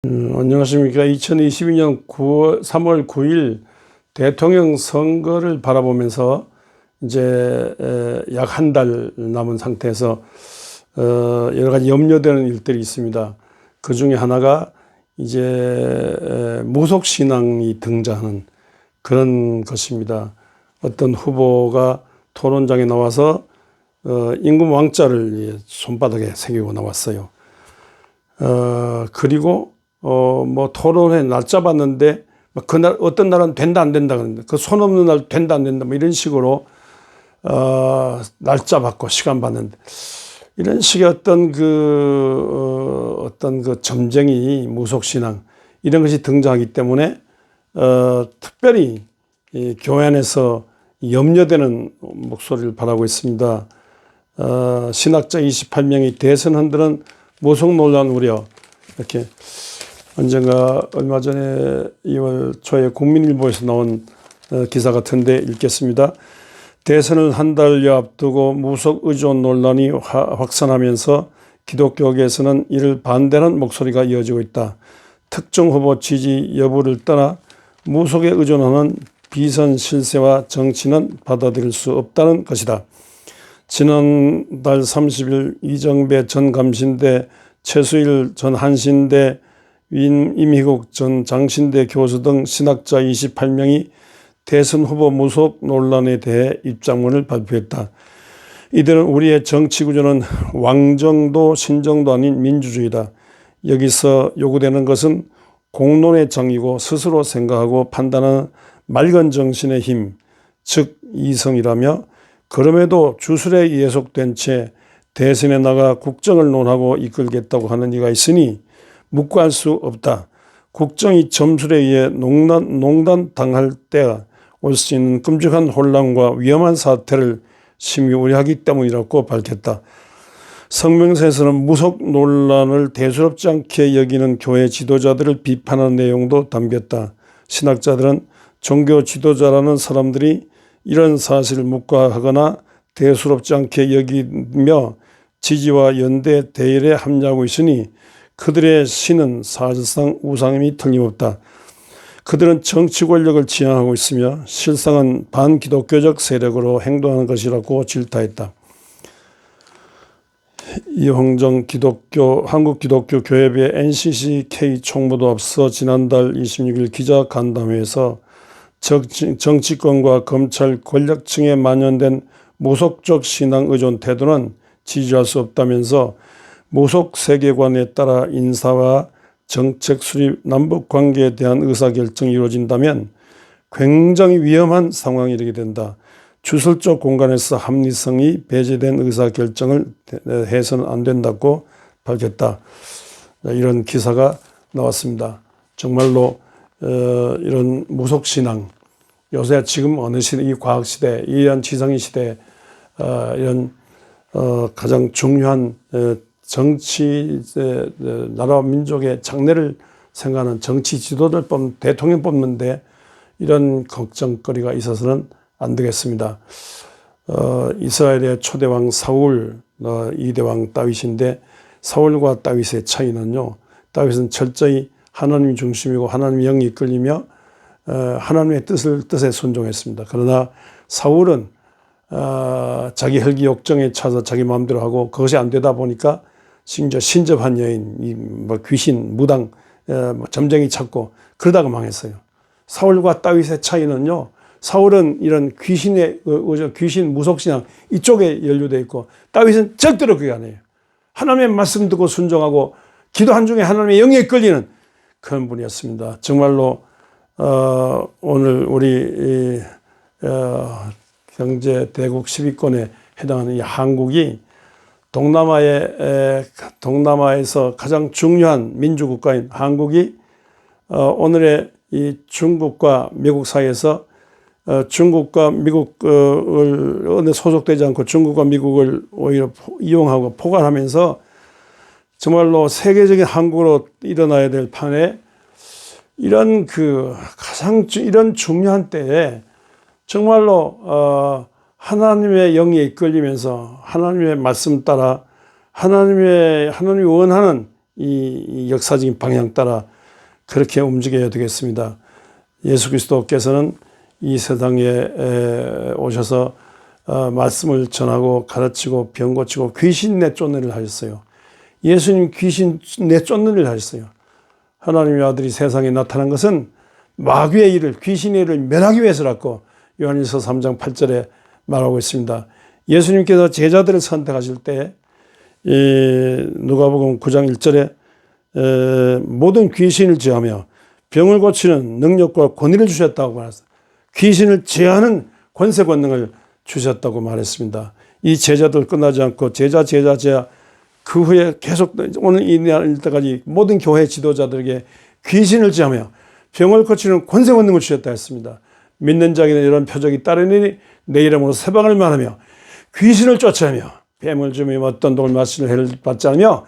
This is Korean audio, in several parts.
안녕하십니까. 2022년 3월 9일 대통령 선거를 바라보면서 이제 약 한 달 남은 상태에서 여러 가지 염려되는 일들이 있습니다. 그 중에 하나가 이제 무속신앙이 등장하는 그런 것입니다. 어떤 후보가 토론장에 나와서 임금 왕자를 손바닥에 새기고 나왔어요. 그리고 뭐 토론회 날 잡았는데 그날 어떤 날은 된다 안 된다 그러는데 그 손 없는 날 된다 안 된다 뭐 이런 식으로 날 잡았고 시간 봤는데 이런 식의 어떤 그 점쟁이 무속신앙 이런 것이 등장하기 때문에 특별히 이 교회 안에서 염려되는 목소리를 바라고 있습니다. 신학자 28명이 대선 흔드는 무속 논란 우려. 이렇게 언젠가 얼마 전에 2월 초에 국민일보에서 나온 기사 같은데 읽겠습니다. 대선을 한 달여 앞두고 무속 의존 논란이 확산하면서 기독교계에서는 이를 반대하는 목소리가 이어지고 있다. 특정 후보 지지 여부를 떠나 무속에 의존하는 비선 실세와 정치는 받아들일 수 없다는 것이다. 지난달 30일 이정배 전 감신대, 최수일 전 한신대, 임희국 전 장신대 교수 등 신학자 28명이 대선 후보 무속 논란에 대해 입장문을 발표했다. 이들은 우리의 정치 구조는 왕정도 신정도 아닌 민주주의다. 여기서 요구되는 것은 공론의 정의고 스스로 생각하고 판단하는 맑은 정신의 힘, 즉 이성이라며 그럼에도 주술에 예속된 채 대선에 나가 국정을 논하고 이끌겠다고 하는 이가 있으니 묵과할 수 없다. 국정이 점술에 의해 농단당할 때가 올 수 있는 끔찍한 혼란과 위험한 사태를 심히 우려하기 때문이라고 밝혔다. 성명서에서는 무속 논란을 대수롭지 않게 여기는 교회 지도자들을 비판하는 내용도 담겼다. 신학자들은 종교 지도자라는 사람들이 이런 사실을 묵과하거나 대수롭지 않게 여기며 지지와 연대 대일에 합류하고 있으니 그들의 신은 사실상 우상임이 틀림없다. 그들은 정치 권력을 지향하고 있으며 실상은 반기독교적 세력으로 행동하는 것이라고 질타했다. 이홍정 한국기독교교회의 NCCK 총무도 앞서 지난달 26일 기자간담회에서 정치권과 검찰 권력층에 만연된 무속적 신앙 의존 태도는 지지할 수 없다면서 무속 세계관에 따라 인사와 정책 수립, 남북 관계에 대한 의사결정이 이루어진다면 굉장히 위험한 상황이 이르게 된다. 주술적 공간에서 합리성이 배제된 의사결정을 해서는 안 된다고 밝혔다. 이런 기사가 나왔습니다. 정말로 이런 무속신앙, 요새 지금 어느 시대, 이 과학시대, 이런 지성의 시대, 이런 가장 중요한 정치, 나라와 민족의 장래를 생각하는 정치 지도들 대통령 뽑는데 이런 걱정거리가 있어서는 안 되겠습니다. 이스라엘의 초대왕 사울, 2대 왕 다윗인데 사울과 다윗의 차이는요. 다윗은 철저히 하나님 중심이고 하나님의 영이 이끌리며 하나님의 뜻에 순종했습니다. 그러나 사울은 자기 혈기 욕정에 차서 자기 마음대로 하고 그것이 안 되다 보니까 심지어 신접한 여인, 귀신, 무당, 점쟁이 찾고 그러다가 망했어요. 사울과 다윗의 차이는요. 사울은 이런 귀신 무속신앙 이쪽에 연루되어 있고 다윗은 절대로 그게 아니에요. 하나님의 말씀 듣고 순종하고 기도한 중에 하나님의 영에 끌리는 그런 분이었습니다. 정말로 오늘 우리 경제 대국 10위권에 해당하는 이 한국이 동남아에서 가장 중요한 민주국가인 한국이 오늘의 이 중국과 미국 사이에서 중국과 미국을 소속되지 않고 중국과 미국을 오히려 이용하고 포괄하면서 정말로 세계적인 한국으로 일어나야 될 판에 이런 이런 중요한 때에 정말로 하나님의 영에 이끌리면서 하나님의 말씀 따라 하나님이 원하는 이 역사적인 방향 따라 그렇게 움직여야 되겠습니다. 예수 그리스도께서는 이 세상에 오셔서 말씀을 전하고 가르치고 병 고치고 귀신 내쫓는 일을 하셨어요. 예수님 귀신 내쫓는 일을 하셨어요. 하나님의 아들이 세상에 나타난 것은 마귀의 일을, 귀신의 일을 멸하기 위해서라고 요한일서 3장 8절에 말하고 있습니다. 예수님께서 제자들을 선택하실 때 누가복음 9장 1절에 모든 귀신을 제하며 병을 고치는 능력과 권위를 주셨다고 말했어요. 귀신을 제하는 권세 권능을 주셨다고 말했습니다. 이 제자들 끝나지 않고 제자 그 후에 계속 오늘 이 날까지 모든 교회 지도자들에게 귀신을 제하며 병을 고치는 권세 권능을 주셨다 했습니다. 믿는 자에게는 이런 표적이 따르니 내 이름으로 세방을 말하며 귀신을 쫓아내며 뱀을 주며 어떤 독을 마시는 해를 받지 않으며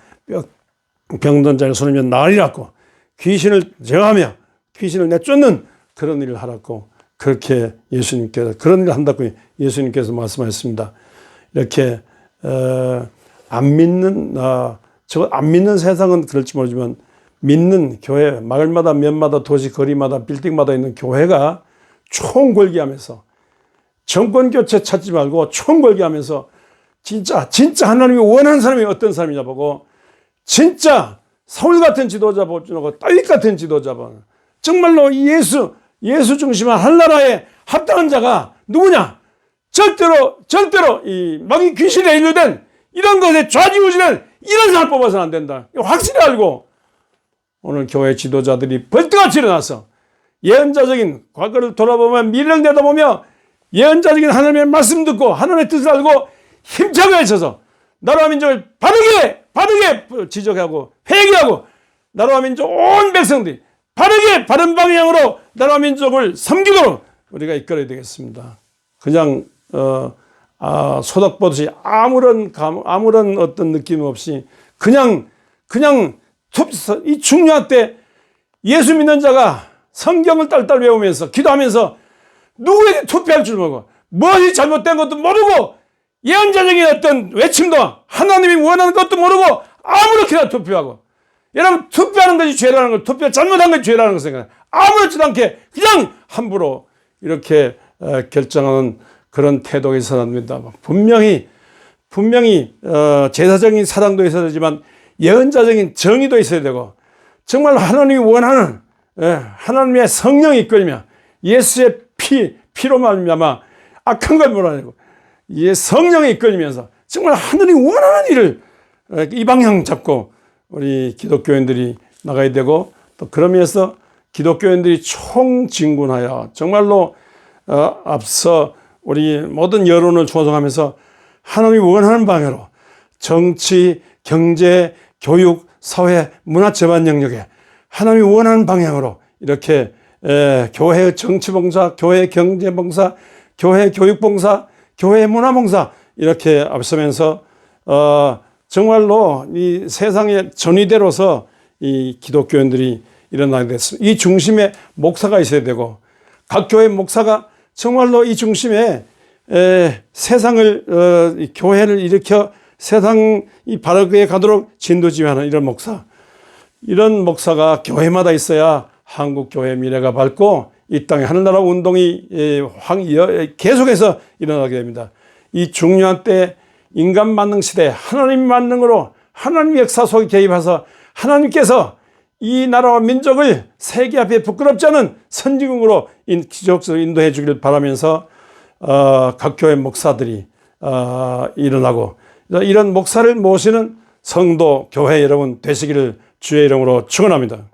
병든 자를 손이며 나으리라고 귀신을 제어하며 귀신을 내쫓는 그런 일을 하라고 그렇게 예수님께서 그런 일을 한다고 예수님께서 말씀하셨습니다. 이렇게 안 믿는 세상은 그럴지 모르지만 믿는 교회, 마을마다 면마다 도시 거리마다 빌딩마다 있는 교회가 총궐기하면서 정권 교체 찾지 말고 총궐기하면서 진짜 하나님이 원하는 사람이 어떤 사람이냐 보고 진짜 사울 같은 지도자 보고 다윗 같은 지도자 보고 정말로 예수 중심한 한나라에 합당한 자가 누구냐? 절대로 이 마귀 귀신에 인류된 이런 것에 좌지우지는 이런 사람 뽑아서는 안 된다. 확실히 알고 오늘 교회 지도자들이 벌떡같이 일어나서 예언자적인 과거를 돌아보며 미래를 내다보며 예언자적인 하나님의 말씀 듣고 하나님의 뜻을 알고 힘차게 외쳐서 나라와 민족을 바르게 지적하고 회개하고 나라와 민족 온 백성들이 바른 방향으로 나라와 민족을 섬기도록 우리가 이끌어야 되겠습니다. 그냥 소닥보듯이 아무런 어떤 느낌 없이 그냥 이 중요할 때 예수 믿는 자가 성경을 딸딸 외우면서 기도하면서 누구에게 투표할 줄 모르고 무엇이 잘못된 것도 모르고 예언자적인 어떤 외침도 하나님이 원하는 것도 모르고 아무렇게나 투표하고 여러분 투표하는 것이 죄라는 걸 투표 잘못한 것이 죄라는 걸 생각해요. 아무렇지도 않게 그냥 함부로 이렇게 결정하는 그런 태도가 있어야 합니다. 분명히 제사적인 사랑도 있어야 되지만 예언자적인 정의도 있어야 되고 정말 하나님이 원하는 하나님의 성령이 이끌며 예수의 피로 말미암아 악한 걸 몰아내고 성령이 이끌면서 정말 하나님이 원하는 일을 이 방향 잡고 우리 기독교인들이 나가야 되고 또 그러면서 기독교인들이 총진군하여 정말로 앞서 우리 모든 여론을 조성하면서 하나님이 원하는 방향으로 정치, 경제, 교육, 사회, 문화 전반 영역에 하나님이 원하는 방향으로 이렇게 교회의 정치봉사, 교회 경제봉사, 교회 교육봉사, 교회 문화봉사 이렇게 앞서면서 정말로 이 세상의 전위대로서 이 기독교인들이 일어나게 됐습니다. 이 중심에 목사가 있어야 되고 각 교회 목사가 정말로 이 중심에 세상을 교회를 일으켜 세상이 바르게 가도록 진두지휘하는 이런 목사가 교회마다 있어야 한국 교회 미래가 밝고 이 땅에 하늘나라 운동이 계속해서 일어나게 됩니다. 이 중요한 때 인간 만능 시대 하나님 만능으로 하나님 역사 속에 개입해서 하나님께서 이 나라와 민족을 세계 앞에 부끄럽지 않은 선진국으로 기적적으로 인도해 주기를 바라면서 각 교회 목사들이 일어나고 이런 목사를 모시는 성도 교회 여러분 되시기를 주의 이름으로 축원합니다.